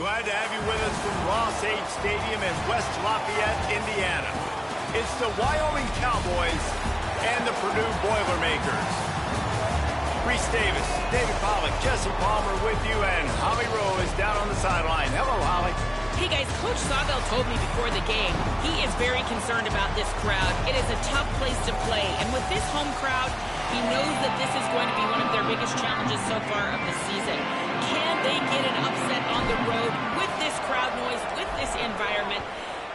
Glad to have you with us from Ross-Age Stadium in West Lafayette, Indiana. It's the Wyoming Cowboys and the Purdue Boilermakers. Reese Davis, David Pollack, Jesse Palmer with you, and Holly Rowe is down on the sideline. Hello, Holly. Hey guys, Coach Sawvell told me before the game he is very concerned about this crowd. It is a tough place to play, and with this home crowd, he knows that this is going to be one of their biggest challenges so far of the season. Can they get an upset on the road with this crowd noise, with this environment?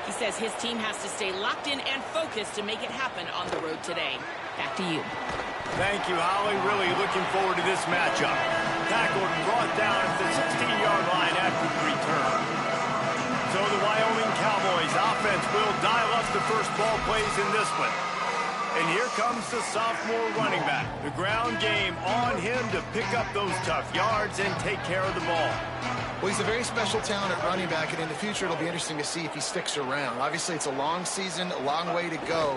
He says his team has to stay locked in and focused to make it happen on the road today. Back to you. Thank you, Holly. Really looking forward to this matchup. Tackled and brought down at the 16-yard line after the return. So the Wyoming Cowboys offense will dial up the first ball plays in this one. And here comes the sophomore running back. The ground game on him to pick up those tough yards and take care of the ball. Well, he's a very special talent at running back, and in the future it'll be interesting to see if he sticks around. Obviously, it's a long season, a long way to go.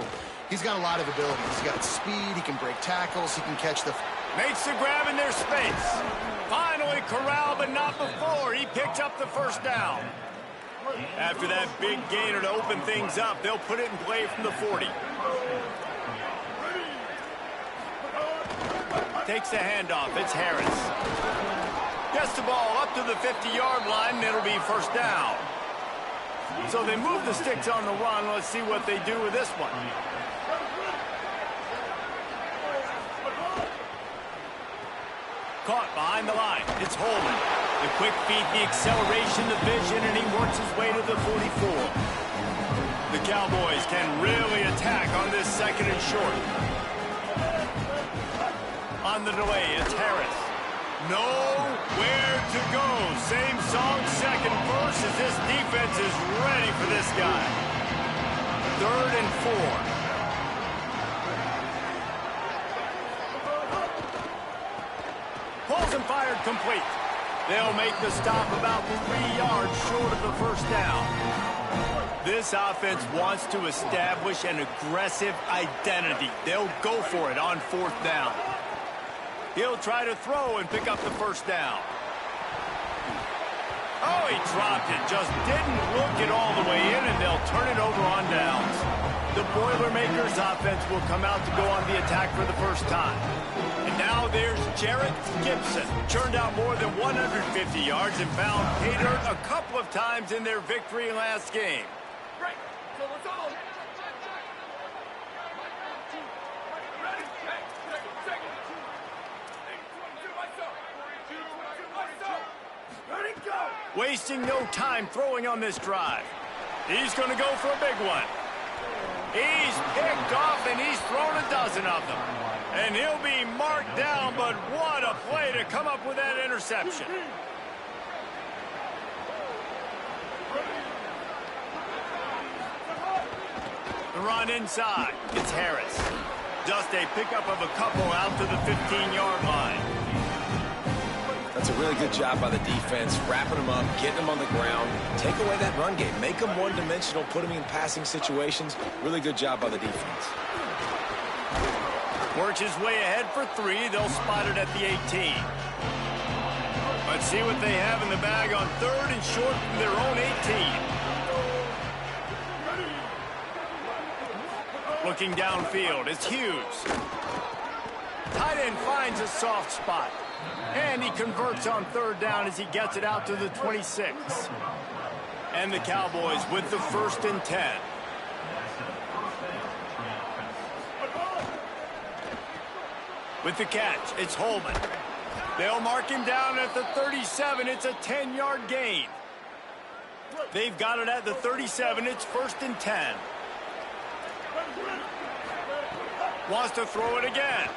He's got a lot of abilities. He's got speed, he can break tackles, he can catch the... Makes the grab in their space. Finally corralled, but not before. He picked up the first down. After that big gainer to open things up, they'll put it in play from the 40. Takes the handoff. It's Harris. Gets the ball up to the 50-yard line, and it'll be first down. So they move the sticks on the run. Let's see what they do with this one. Caught behind the line. It's Holman. The quick feet, the acceleration, the vision, and he works his way to the 44. The Cowboys can really attack on this second and short. On the delay, it's Harris. Nowhere to go. Same song, second verse, as this defense is ready for this guy. 3rd and 4. Pulls and fired complete. They'll make the stop about 3 yards short of the first down. This offense wants to establish an aggressive identity. They'll go for it on 4th down. He'll try to throw and pick up the first down. Oh, he dropped it. Just didn't look it all the way in, and they'll turn it over on downs. The Boilermakers offense will come out to go on the attack for the first time. And now there's Jarrett Gibson. Churned out more than 150 yards and found pay dirt a couple of times in their victory last game. Right. So let's go. Wasting no time throwing on this drive. He's going to go for a big one. He's picked off, and he's thrown a dozen of them. And he'll be marked down, but what a play to come up with that interception. The run inside. It's Harris. Just a pickup of a couple out to the 15-yard line. That's a really good job by the defense, wrapping them up, getting them on the ground. Take away that run game. Make them one-dimensional, put them in passing situations. Really good job by the defense. Works his way ahead for 3. They'll spot it at the 18. Let's see what they have in the bag on 3rd and short from their own 18. Looking downfield, it's Hughes. Tight end finds a soft spot. And he converts on 3rd down as he gets it out to the 26. And the Cowboys with the 1st and 10. With the catch, it's Holman. They'll mark him down at the 37. It's a 10-yard gain. They've got it at the 37. It's 1st and 10. Wants to throw it again.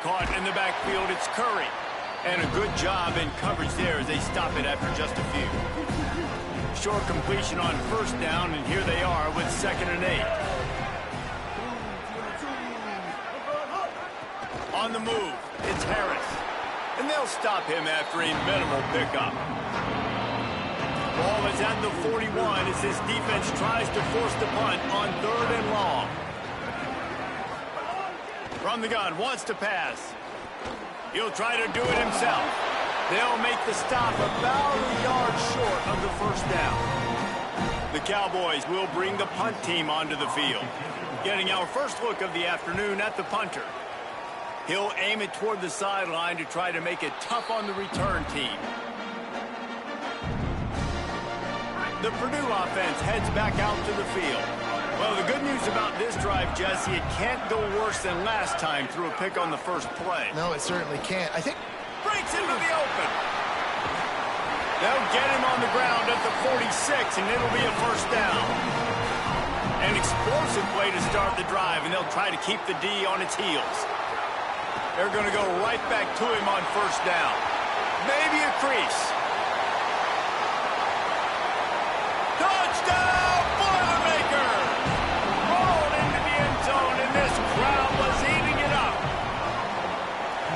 Caught in the backfield, it's Curry. And a good job in coverage there as they stop it after just a few. Short completion on 1st down, and here they are with 2nd and 8. On the move, it's Harris. And they'll stop him after a minimal pickup. Ball is at the 41 as this defense tries to force the punt on 3rd and long. From the gun, wants to pass. He'll try to do it himself. They'll make the stop about a yard short of the first down. The Cowboys will bring the punt team onto the field. Getting our first look of the afternoon at the punter. He'll aim it toward the sideline to try to make it tough on the return team. The Purdue offense heads back out to the field. Well, the good news about this drive, Jesse, it can't go worse than last time through a pick on the first play. No, it certainly can't. I think... Breaks into the open. They'll get him on the ground at the 46, and it'll be a first down. An explosive play to start the drive, and they'll try to keep the D on its heels. They're going to go right back to him on first down. Maybe a crease. Touchdown, Boilermaker! Rolled into the end zone, and this crowd was eating it up.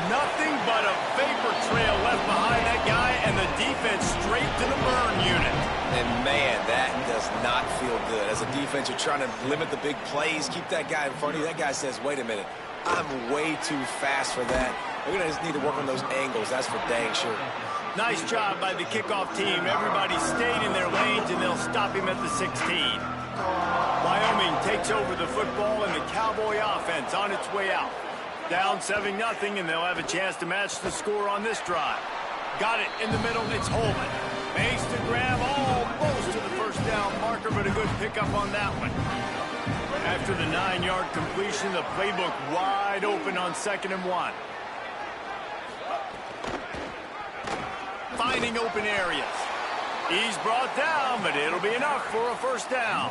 Nothing but a vapor trail left behind that guy, and the defense straight to the burn unit. And, man, that does not feel good. As a defense, you're trying to limit the big plays, keep that guy in front of you. That guy says, wait a minute, I'm way too fast for that. We're going to just need to work on those angles. That's for dang sure. Nice job by the kickoff team. Everybody stayed in their lanes, and they'll stop him at the 16. Wyoming takes over the football, and the Cowboy offense on its way out. Down 7-0, and they'll have a chance to match the score on this drive. Got it in the middle. It's Holman. Makes the grab almost to the first down marker, but a good pickup on that one. After the 9-yard completion, the playbook wide open on 2nd and 1. Finding open areas. He's brought down, but it'll be enough for a first down.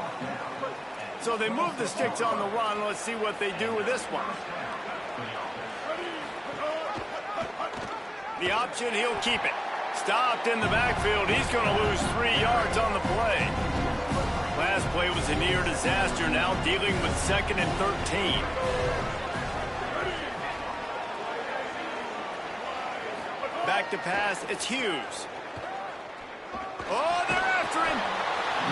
So they move the sticks on the run. Let's see what they do with this one. The option, he'll keep it. Stopped in the backfield. He's going to lose 3 yards on the play. Last play was a near disaster. Now dealing with 2nd and 13. Back to pass, it's Hughes. Oh, they're after him.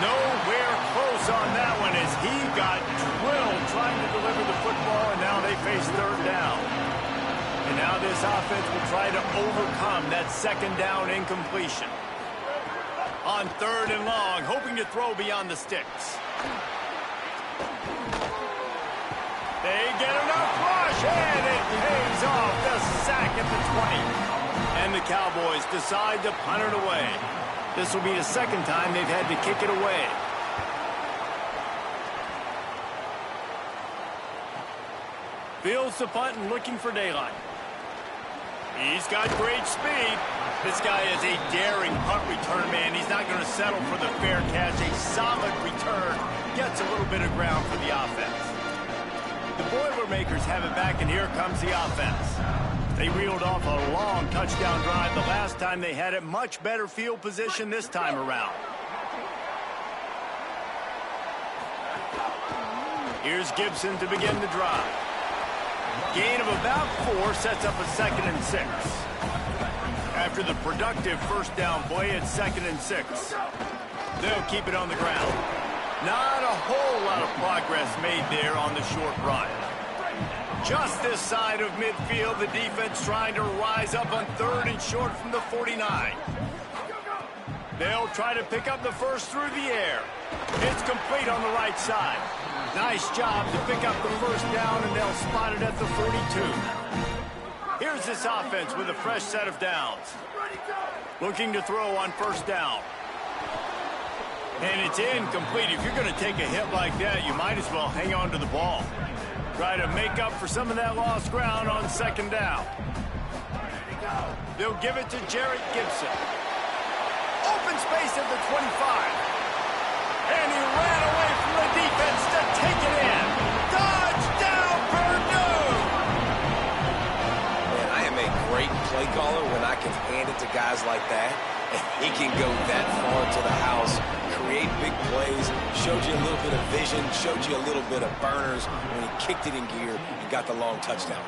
Nowhere close on that one as he got drilled trying to deliver the football, and now they face 3rd down. And now this offense will try to overcome that 2nd down incompletion. On 3rd and long, hoping to throw beyond the sticks. They get enough rush, and it pays off. The sack at the 20. And the Cowboys decide to punt it away. This will be the 2nd time they've had to kick it away. Fields the punt and looking for daylight. He's got great speed. This guy is a daring punt return man. He's not going to settle for the fair catch. A solid return. Gets a little bit of ground for the offense. The Boilermakers have it back, and here comes the offense. They reeled off a long touchdown drive the last time they had it. Much better field position this time around. Here's Gibson to begin the drive. Gain of about 4 sets up a 2nd and 6. After the productive first down play, it's 2nd and 6. They'll keep it on the ground. Not a whole lot of progress made there on the short run. Just this side of midfield, the defense trying to rise up on 3rd and short from the 49. They'll try to pick up the first through the air. It's complete on the right side. Nice job to pick up the first down, and they'll spot it at the 42. Here's this offense with a fresh set of downs. Looking to throw on first down. And it's incomplete. If you're going to take a hit like that, you might as well hang on to the ball. Try to make up for some of that lost ground on 2nd down. They'll give it to Jarrett Gibson. Open space at the 25. And he ran away from the defense to take it in. Touchdown, Purdue! Man, I am a great play caller when I can hand it to guys like that. And he can go that far to the house, create big plays, showed you a little bit of vision, showed you a little bit of burners when he kicked it in gear and got the long touchdown.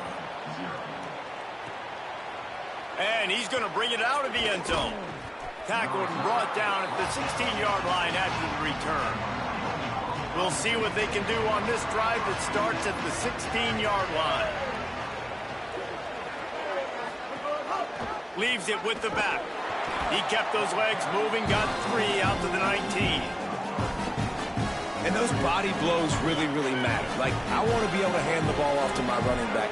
And he's going to bring it out of the end zone. Tackled and brought down at the 16-yard line after the return. We'll see what they can do on this drive that starts at the 16-yard line. Leaves it with the back. He kept those legs moving, got 3 out to the 19. And those body blows really, really matter. Like, I want to be able to hand the ball off to my running back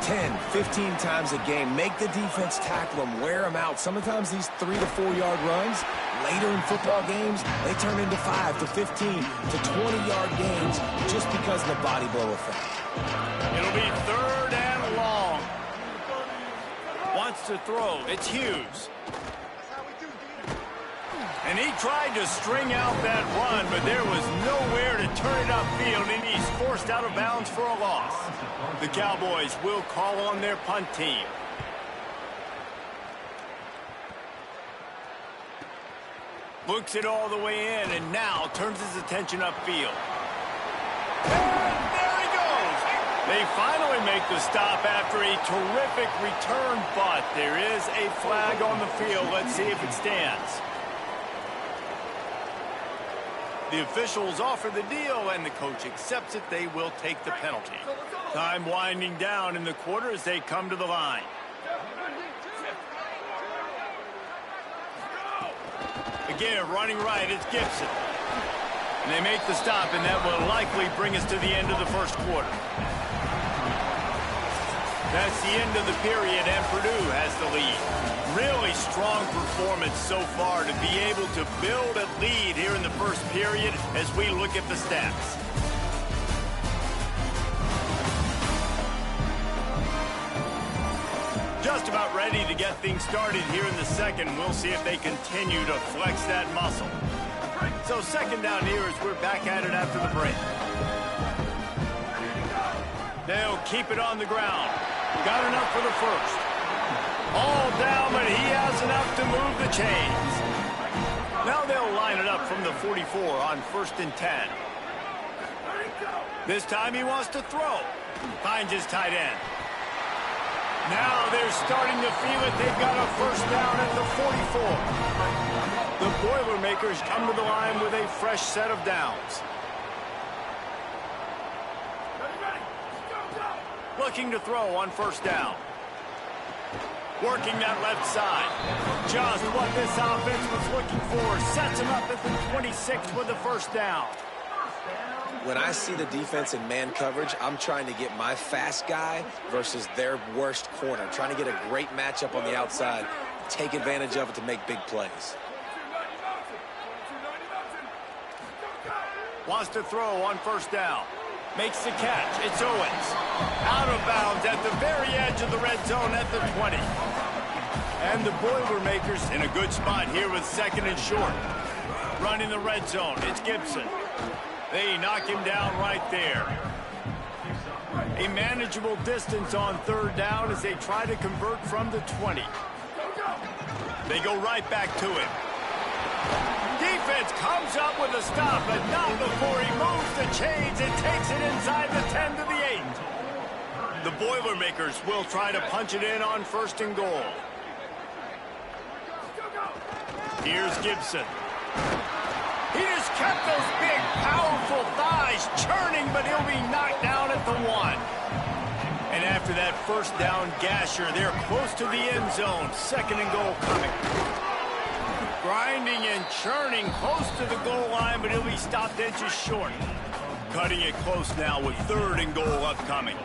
10, 15 times a game. Make the defense tackle them, wear them out. Sometimes these 3 to 4 yard runs, later in football games, they turn into 5 to 15 to 20-yard gains just because of the body blow effect. It'll be 3rd and long. Wants to throw. It's Hughes. And he tried to string out that run, but there was nowhere to turn it upfield, and he's forced out of bounds for a loss. The Cowboys will call on their punt team. Looks it all the way in, and now turns his attention upfield. And there he goes! They finally make the stop after a terrific return, but there is a flag on the field. Let's see if it stands. The officials offer the deal, and the coach accepts it. They will take the penalty. Time winding down in the quarter as they come to the line. Again, running right, it's Gibson. And they make the stop, and that will likely bring us to the end of the first quarter. That's the end of the period, and Purdue has the lead. Really strong performance so far to be able to build a lead here in the first period as we look at the stats. Just about ready to get things started here in the second. We'll see if they continue to flex that muscle. So second down here as we're back at it after the break. They'll keep it on the ground. Got enough for the first. All down, but he has enough to move the chains. Now they'll line it up from the 44 on 1st and 10. This time he wants to throw. Finds his tight end. Now they're starting to feel it. They've got a first down at the 44. The Boilermakers come to the line with a fresh set of downs. Looking to throw on 1st down. Working that left side. Just what this offense was looking for. Sets him up at the 26 with the first down. When I see the defense in man coverage, I'm trying to get my fast guy versus their worst corner. Trying to get a great matchup on the outside. Take advantage of it to make big plays. Wants to throw on 1st down. Makes the catch. It's Owens. Out of bounds at the very edge of the red zone at the 20. And the Boilermakers in a good spot here with 2nd and short. Running the red zone. It's Gibson. They knock him down right there. A manageable distance on 3rd down as they try to convert from the 20. They go right back to him. Defense comes up with a stop, but not before he moves the chains and takes it inside the 10 to the 8. The Boilermakers will try to punch it in on 1st and goal. Here's Gibson. He just kept those big, powerful thighs churning, but he'll be knocked down at the 1. And after that first down gasher, they're close to the end zone. 2nd and goal coming. Grinding and churning close to the goal line, but he'll be stopped inches short. Cutting it close now with 3rd and goal upcoming.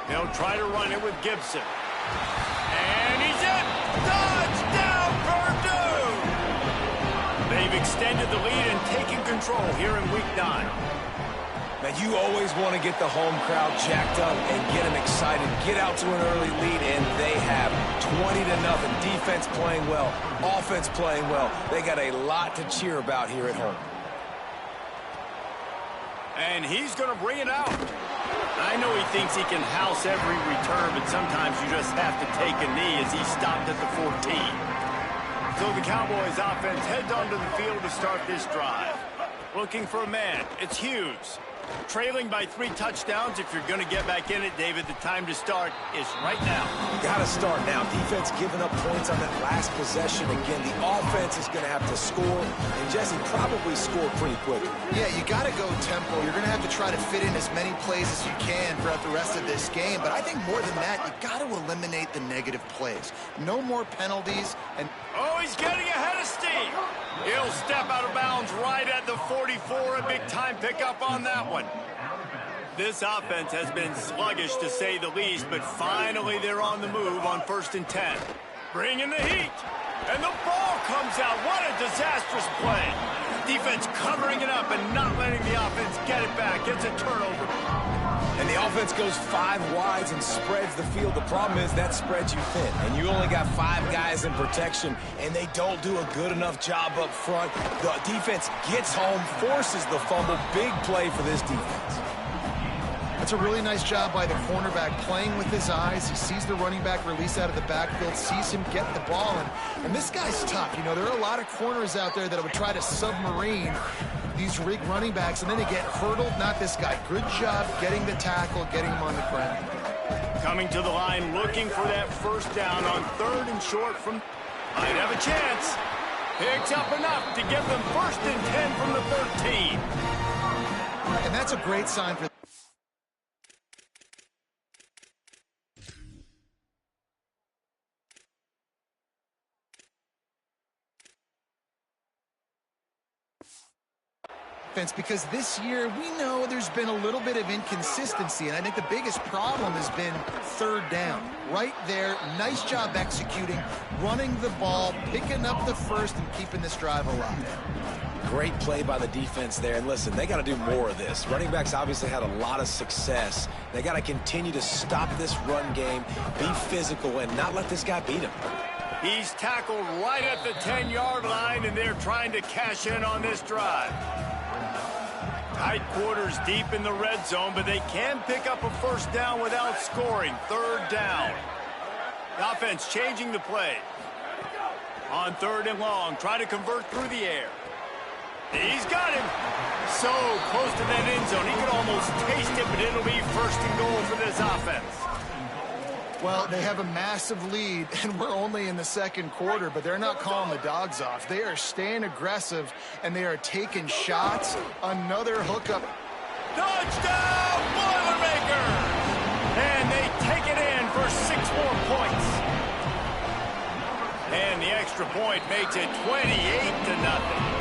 They'll try to run it with Gibson. And he's in! Touchdown, Purdue! They've extended the lead and taken control here in Week 9. Man, you always want to get the home crowd jacked up and get them excited. Get out to an early lead, and they have 20-0. Defense playing well, offense playing well. They got a lot to cheer about here at home. And he's going to bring it out. I know he thinks he can house every return, but sometimes you just have to take a knee as he stopped at the 14. So the Cowboys offense heads onto the field to start this drive. Looking for a man. It's Hughes. Trailing by 3 touchdowns. If you're going to get back in it, David, the time to start is right now. You got to start now. Defense giving up points on that last possession. Again, the offense is going to have to score, and Jesse probably score pretty quickly. Yeah, you got to go tempo. You're going to have to try to fit in as many plays as you can throughout the rest of this game. But I think more than that, you got to eliminate the negative plays. No more penalties. And oh, he's getting ahead of steam. He'll step out of bounds right at the 44. A big-time pickup on that one. This offense has been sluggish, to say the least, but finally they're on the move on 1st and 10. Bringing the heat. And the ball comes out. What a disastrous play. Defense covering it up and not letting the offense get it back. It's a turnover. And the offense goes 5 wides and spreads the field. The problem is that spreads you thin, and you only got 5 guys in protection, and they don't do a good enough job up front. The defense gets home, forces the fumble. Big play for this defense. That's a really nice job by the cornerback, playing with his eyes. He sees the running back release out of the backfield, sees him get the ball, and this guy's tough. You know, there are a lot of corners out there that would try to submarine these rig running backs, and then they get hurdled. Not this guy. Good job getting the tackle, getting him on the ground. Coming to the line, looking for that 1st down on 3rd and short from... Might have a chance. Picks up enough to give them 1st and 10 from the 13. And that's a great sign for... because this year we know there's been a little bit of inconsistency, and I think the biggest problem has been 3rd down. Right there, nice job executing, running the ball, picking up the 1st, and keeping this drive alive. Great play by the defense there, and listen, they got to do more of this. Running backs obviously had a lot of success. They got to continue to stop this run game, be physical, and not let this guy beat him. He's tackled right at the 10-yard line, and they're trying to cash in on this drive. Tight quarters deep in the red zone, but they can pick up a 1st down without scoring. 3rd down. The offense changing the play. On 3rd and long, try to convert through the air. He's got him. So close to that end zone. He could almost taste it, but it'll be 1st and goal for this offense. Well, they have a massive lead, and we're only in the 2nd quarter, but they're not calling the dogs off. They are staying aggressive, and they are taking shots. Another hookup. Touchdown, Boilermaker! And they take it in for 6 more points. And the extra point makes it 28-0.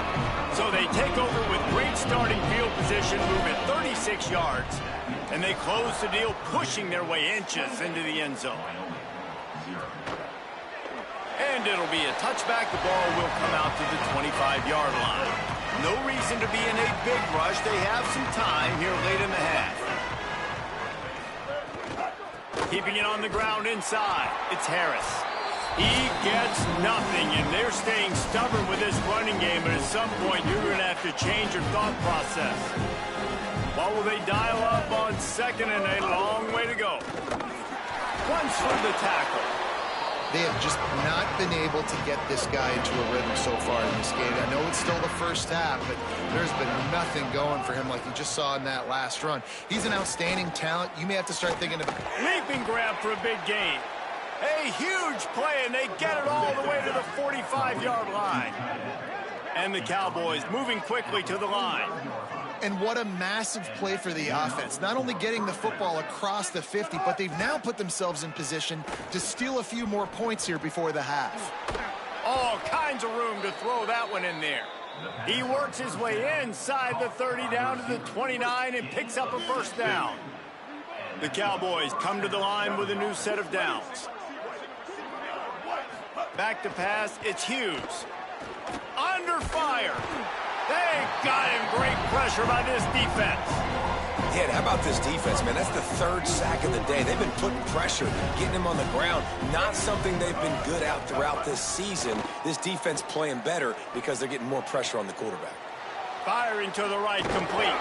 So they take over with great starting field position, move it 36 yards. And they close the deal, pushing their way inches into the end zone. And it'll be a touchback. The ball will come out to the 25-yard line. No reason to be in a big rush. They have some time here late in the half. Keeping it on the ground inside. It's Harris. He gets nothing, and they're staying stubborn with this running game, but at some point you're going to have to change your thought process. What will they dial up on 2nd and a long way to go? Once for the tackle. They have just not been able to get this guy into a rhythm so far in this game. I know it's still the 1st half, but there's been nothing going for him like you just saw in that last run. He's an outstanding talent. You may have to start thinking of... Leaping grab for a big gain. A huge play, and they get it all the way to the 45-yard line. And the Cowboys moving quickly to the line. And what a massive play for the offense. Not only getting the football across the 50, but they've now put themselves in position to steal a few more points here before the half. All kinds of room to throw that one in there. He works his way inside the 30 down to the 29 and picks up a 1st down. The Cowboys come to the line with a new set of downs. Back to pass, it's Hughes. Under fire. They got him. Great pressure by this defense. Yeah, how about this defense, man? That's the 3rd sack of the day. They've been putting pressure, getting him on the ground. Not something they've been good at throughout this season. This defense playing better because they're getting more pressure on the quarterback. Firing to the right, complete.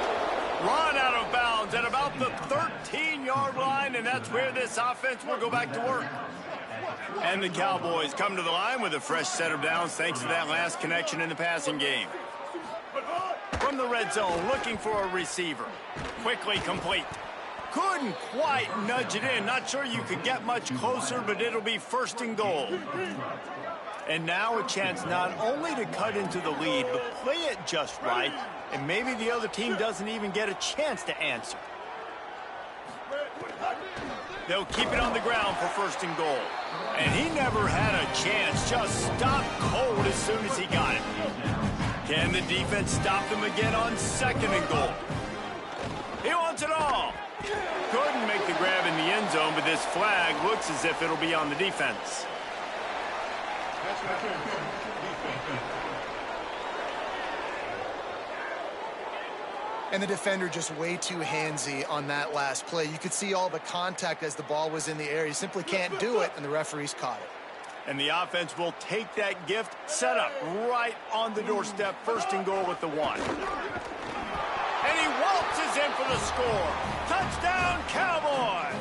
Run out of bounds at about the 13-yard line, and that's where this offense will go back to work. And the Cowboys come to the line with a fresh set of downs thanks to that last connection in the passing game. From from the red zone, looking for a receiver. Quickly complete. Couldn't quite nudge it in. Not sure you could get much closer, but it'll be 1st and goal. And now a chance not only to cut into the lead, but play it just right, and maybe the other team doesn't even get a chance to answer. They'll keep it on the ground for 1st and goal. And he never had a chance, just stopped cold as soon as he got it. Can the defense stop them again on 2nd and goal? He wants it all. Couldn't make the grab in the end zone, but this flag looks as if it'll be on the defense. And the defender just way too handsy on that last play. You could see all the contact as the ball was in the air. He simply can't do it, and the referees caught it. And the offense will take that gift, set up right on the doorstep, 1st and goal with the 1. And he waltzes in for the score. Touchdown, Cowboys!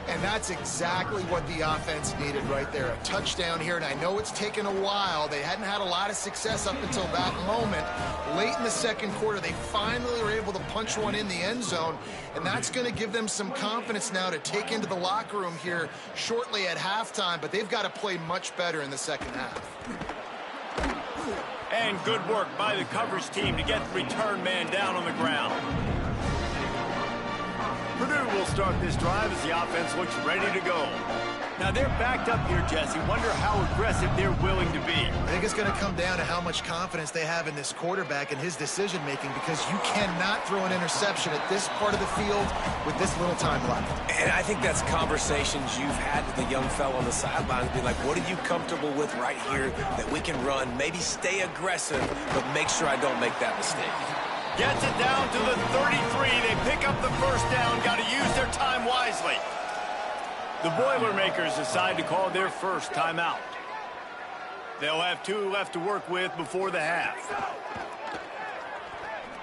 And that's exactly what the offense needed right there. A touchdown here, and I know it's taken a while. They hadn't had a lot of success up until that moment. Late in the 2nd quarter, they finally were able to punch one in the end zone, and that's going to give them some confidence now to take into the locker room here shortly at halftime, but they've got to play much better in the 2nd half. And good work by the coverage team to get the return man down on the ground. Purdue will start this drive as the offense looks ready to go. Now they're backed up here, Jesse. Wonder how aggressive they're willing to be. I think it's going to come down to how much confidence they have in this quarterback and his decision-making, because you cannot throw an interception at this part of the field with this little time left. And I think that's conversations you've had with the young fellow on the sidelines. Be like, what are you comfortable with right here that we can run? Maybe stay aggressive, but make sure I don't make that mistake. Gets it down to the 33. They pick up the 1st down. Got to use their time wisely. The Boilermakers decide to call their first timeout. They'll have 2 left to work with before the half.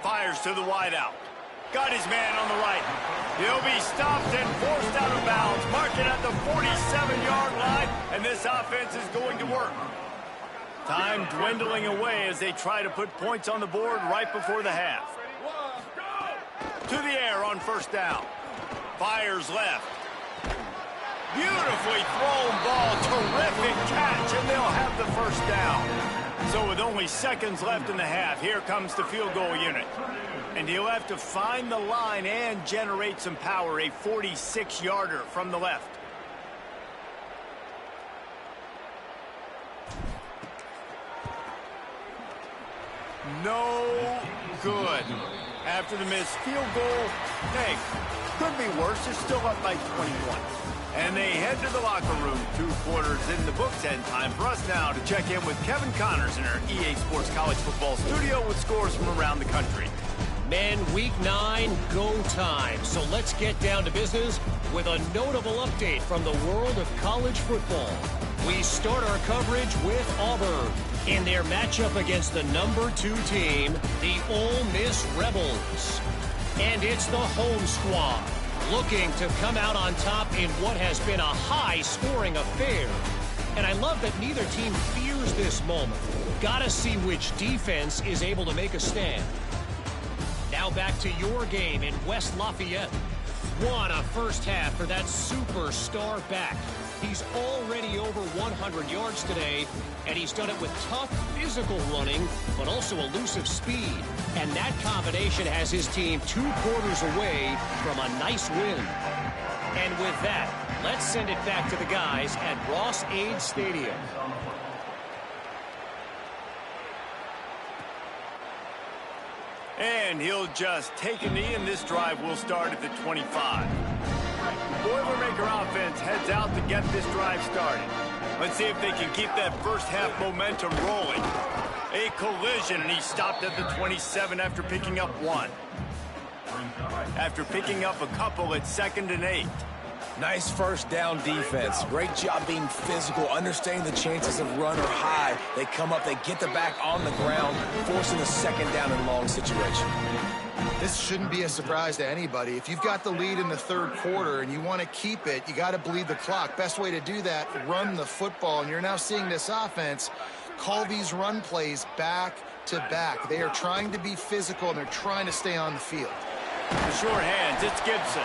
Fires to the wideout. Got his man on the right. He'll be stopped and forced out of bounds. Marking at the 47-yard line, and this offense is going to work. Time dwindling away as they try to put points on the board right before the half. To the air on 1st down. Fires left. Beautifully thrown ball. Terrific catch, and they'll have the 1st down. So with only seconds left in the half, here comes the field goal unit. And he'll have to find the line and generate some power. A 46-yarder from the left. No good. After the missed field goal, hey, could be worse. They're still up by 21. And they head to the locker room. 2 quarters in the books, and time for us now to check in with Kevin Connors in our EA Sports College Football studio with scores from around the country. Men, week 9, go time. So let's get down to business with a notable update from the world of college football. We start our coverage with Auburn in their matchup against the number 2 team, the Ole Miss Rebels. And it's the home squad looking to come out on top in what has been a high-scoring affair. And I love that neither team fears this moment. Gotta see which defense is able to make a stand. Now back to your game in West Lafayette. What a first half for that superstar back. He's already over 100 yards today, and he's done it with tough physical running, but also elusive speed. And that combination has his team 2 quarters away from a nice win. And with that, let's send it back to the guys at Ross-Ade Stadium. And he'll just take a knee, and this drive will start at the 25. The Boilermaker offense heads out to get this drive started. Let's see if they can keep that first half momentum rolling. A collision, and he stopped at the 27 after picking up 1. After picking up a couple at 2nd and 8. Nice first down defense. Great job being physical, understanding the chances of run or high. They come up, they get the back on the ground, forcing a 2nd down and long situation. This shouldn't be a surprise to anybody. If you've got the lead in the 3rd quarter and you want to keep it, you got to bleed the clock. Best way to do that, run the football. And you're now seeing this offense call these run plays back back-to-back. They are trying to be physical, and they're trying to stay on the field. The short hands, it's Gibson.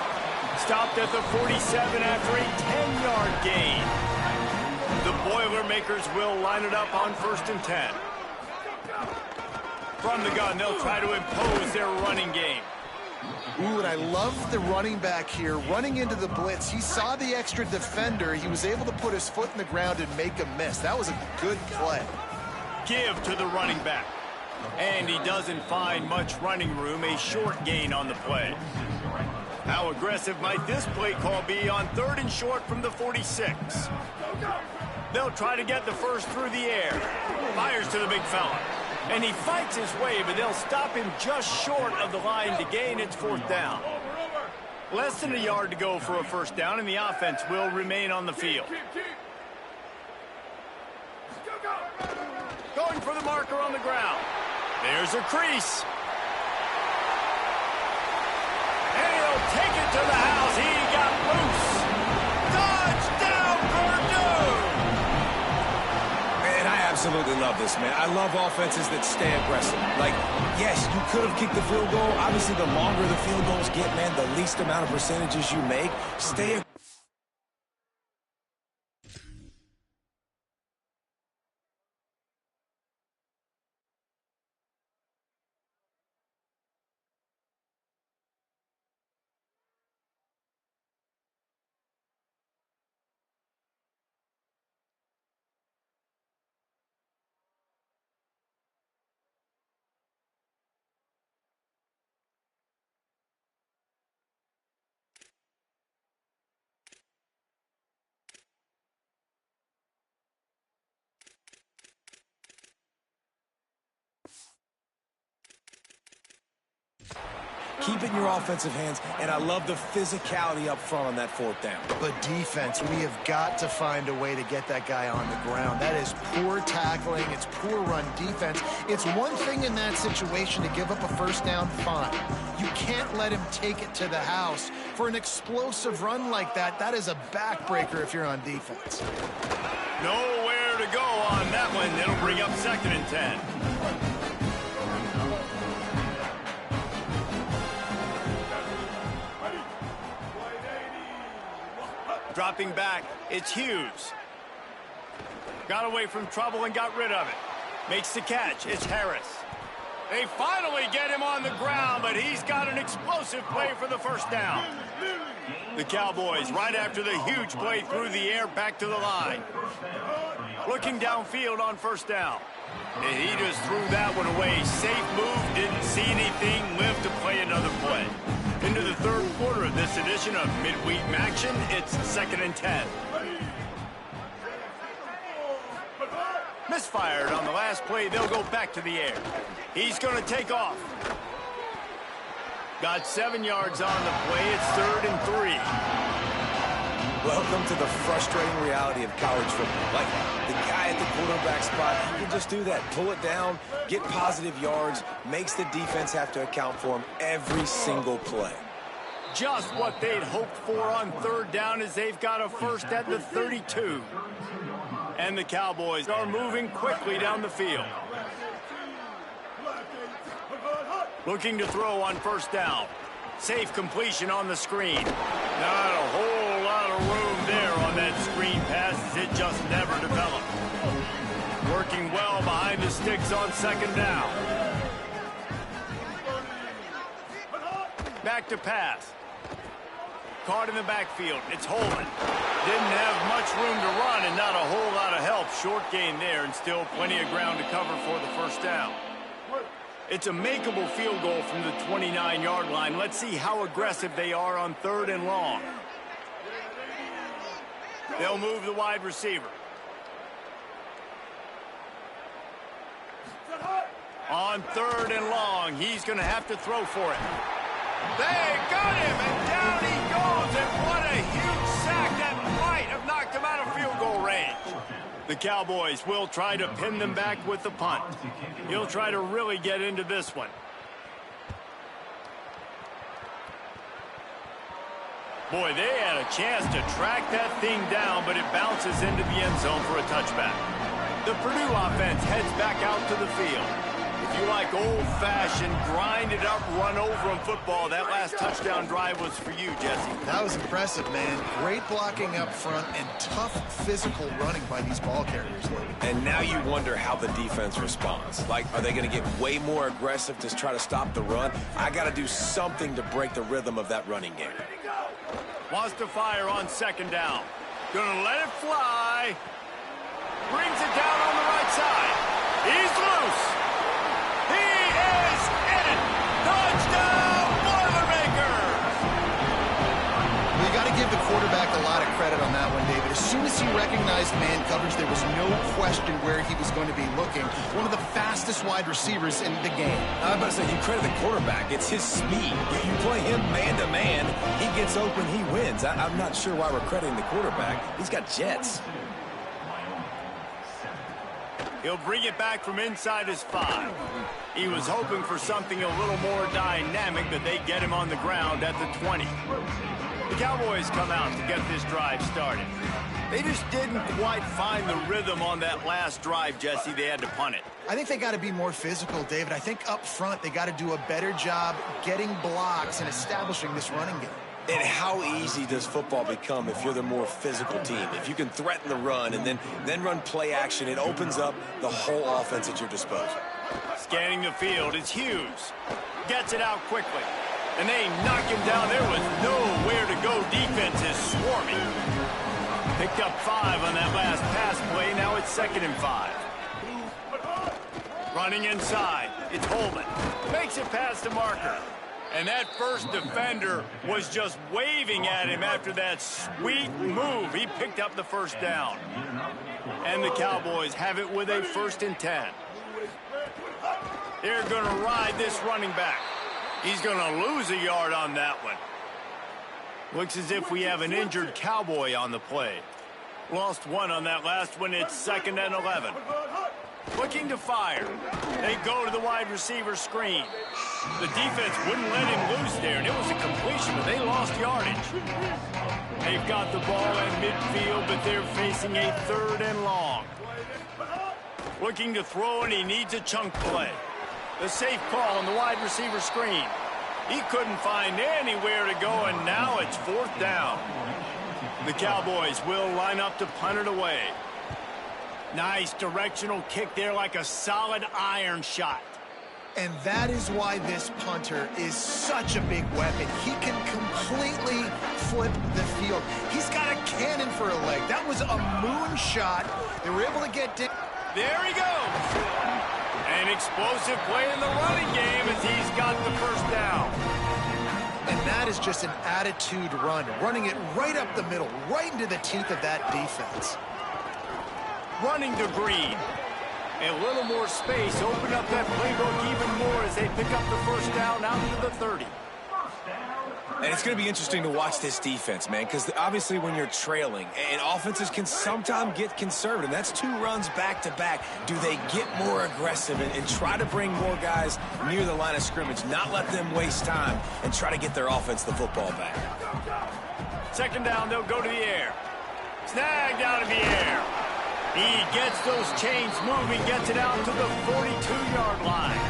Stopped at the 47 after a 10-yard gain. The Boilermakers will line it up on 1st and 10. From the gun, they'll try to impose their running game. Ooh, and I love the running back here. Running into the blitz, he saw the extra defender. He was able to put his foot in the ground and make a miss. That was a good play. Give to the running back. And he doesn't find much running room, a short gain on the play. How aggressive might this play call be on 3rd and short from the 46? They'll try to get the first through the air. Fires to the big fella. And he fights his way, but they'll stop him just short of the line to gain. It's 4th down. Less than a yard to go for a 1st down, and the offense will remain on the field. Going for the marker on the ground. There's a crease. And he'll take it to the house. He got loose. Touchdown, Purdue! Man, I absolutely love this, man. I love offenses that stay aggressive. Like, yes, you could have kicked the field goal. Obviously, the longer the field goals get, man, the least amount of percentages you make. Stay aggressive. Keep it in your offensive hands, and I love the physicality up front on that 4th down. But defense, we have got to find a way to get that guy on the ground. That is poor tackling. It's poor run defense. It's one thing in that situation to give up a 1st down, fine. You can't let him take it to the house. For an explosive run like that, that is a backbreaker if you're on defense. Nowhere to go on that one. It'll bring up 2nd and 10. Dropping back, it's Hughes. Got away from trouble and got rid of it. Makes the catch, it's Harris. They finally get him on the ground, but he's got an explosive play for the 1st down. The Cowboys, right after the huge play through the air, back to the line. Looking downfield on 1st down. And he just threw that one away. Safe move, didn't see anything, lived to play another play. Into the 3rd quarter of this edition of Midweek Action, it's 2nd and 10. Misfired on the last play, they'll go back to the air. He's going to take off. Got 7 yards on the play, it's 3rd and 3. Welcome to the frustrating reality of college football. Like, the guy at the quarterback spot, he can just do that. Pull it down, get positive yards, makes the defense have to account for him every single play. Just what they'd hoped for on 3rd down as they've got a 1st at the 32. And the Cowboys are moving quickly down the field. Looking to throw on 1st down. Safe completion on the screen. Not a whole lot of room there on that screen pass as it just never developed. Working well behind the sticks on 2nd down. Back to pass. Caught in the backfield. It's Holman. Didn't have much room to run and not a whole lot of help. Short gain there and still plenty of ground to cover for the 1st down. It's a makeable field goal from the 29-yard line. Let's see how aggressive they are on 3rd and long. They'll move the wide receiver. On 3rd and long, he's going to have to throw for it. They got him, and down he goes, and what a huge sack that might have knocked him out of field goal range. The Cowboys will try to pin them back with the punt. He'll try to really get into this one. Boy, they had a chance to track that thing down, but it bounces into the end zone for a touchback. The Purdue offense heads back out to the field. If you like old-fashioned, grind-it-up, run-over-'em football, that last touchdown drive was for you, Jesse. That was impressive, man. Great blocking up front and tough physical running by these ball carriers, David. And now you wonder how the defense responds. Like, are they going to get way more aggressive to try to stop the run? I got to do something to break the rhythm of that running game. Wants to fire on second down. Gonna let it fly. Brings it down on the right side. He's loose. He is in. Touchdown, Boilermakers! You got to give the quarterback a lot of credit on that one, David. As soon as he recognized man coverage, there was no question where he was going to be looking. One of the fastest wide receivers in the game. I'm about to say, you credit the quarterback. It's his speed. You play him man-to-man, he gets open, he wins. I'm not sure why we're crediting the quarterback. He's got jets. He'll bring it back from inside his 5. He was hoping for something a little more dynamic, but they get him on the ground at the 20. The Cowboys come out to get this drive started. They just didn't quite find the rhythm on that last drive, Jesse. They had to punt it. I think they got to be more physical, David. I think up front they got to do a better job getting blocks and establishing this running game. And how easy does football become if you're the more physical team? If you can threaten the run and then run play action, it opens up the whole offense at your disposal. Scanning the field, it's Hughes. Gets it out quickly. And they knock him down. There was nowhere to go. Defense is swarming. Picked up 5 on that last pass play. Now it's 2nd and 5. Running inside. It's Holman. Makes it past the marker. And that first defender was just waving at him after that sweet move. He picked up the first down. And the Cowboys have it with a 1st and 10. They're going to ride this running back. He's going to lose a yard on that one. Looks as if we have an injured Cowboy on the play. Lost 1 on that last one. It's 2nd and 11. Looking to fire. They go to the wide receiver screen. The defense wouldn't let him loose there, and it was a completion, but they lost yardage. They've got the ball at midfield, but they're facing a 3rd and long. Looking to throw, and he needs a chunk play. The safe call on the wide receiver screen. He couldn't find anywhere to go, and now it's 4th down. The Cowboys will line up to punt it away. Nice directional kick there, like a solid iron shot. And that is why this punter is such a big weapon. He can completely flip the field. He's got a cannon for a leg. That was a moonshot. They were able to get down. There he goes. An explosive play in the running game as he's got the 1st down. And that is just an attitude run, running it right up the middle, right into the teeth of that defense. Running to Green. A little more space, open up that playbook even more as they pick up the 1st down out to the 30. And it's going to be interesting to watch this defense, man, because obviously when you're trailing, and offenses can sometimes get conservative, and that's 2 runs back-to-back. Do they get more aggressive and try to bring more guys near the line of scrimmage, not let them waste time, and try to get their offense the football back? 2nd down, they'll go to the air. Snagged out of the air. He gets those chains moving, gets it out to the 42-yard line.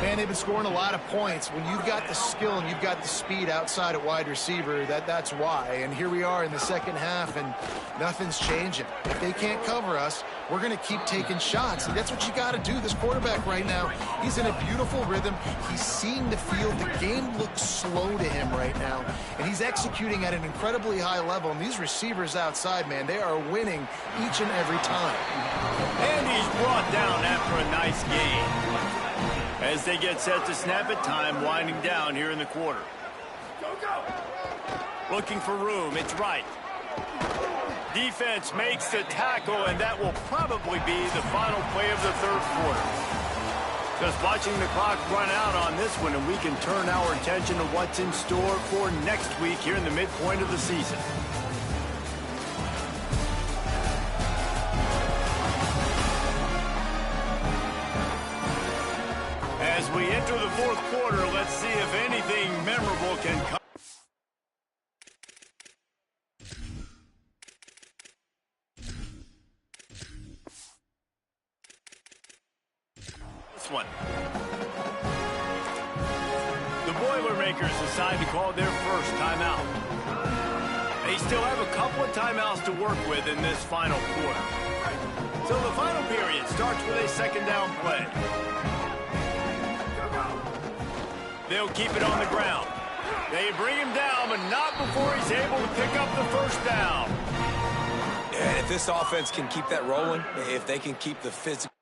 Man, they've been scoring a lot of points. When you've got the skill and you've got the speed outside at wide receiver, that's why. And here we are in the 2nd half, and nothing's changing. If they can't cover us, we're going to keep taking shots. And that's what you got to do. This quarterback right now, he's in a beautiful rhythm. He's seeing the field. The game looks slow to him right now. And he's executing at an incredibly high level. And these receivers outside, man, they are winning each and every time. And he's brought down after a nice game. As they get set to snap it, time winding down here in the quarter. Looking for room, it's right. Defense makes the tackle, and that will probably be the final play of the 3rd quarter. Just watching the clock run out on this one, and we can turn our attention to what's in store for next week here in the midpoint of the season. As we enter the 4th quarter, let's see if anything memorable can come. this one. The Boilermakers decide to call their first timeout. They still have a couple of timeouts to work with in this final quarter. So the final period starts with a second down play. They'll keep it on the ground. They bring him down, but not before he's able to pick up the first down. And if this offense can keep that rolling, if they can keep the physical.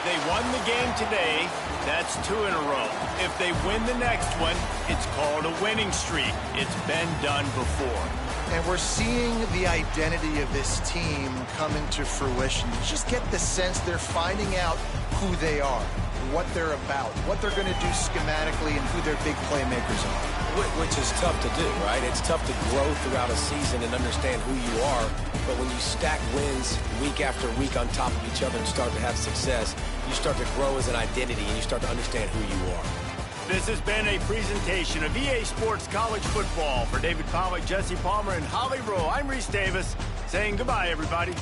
They won the game today. That's 2 in a row. If they win the next one, it's called a winning streak. It's been done before. And we're seeing the identity of this team come into fruition. You just get the sense they're finding out who they are, what they're about, what they're going to do schematically, and who their big playmakers are. Which is tough to do, right? It's tough to grow throughout a season and understand who you are. But when you stack wins week after week on top of each other and start to have success, you start to grow as an identity and you start to understand who you are. This has been a presentation of EA Sports College Football. For David Pollack, Jesse Palmer, and Holly Rowe, I'm Reese Davis saying goodbye, everybody.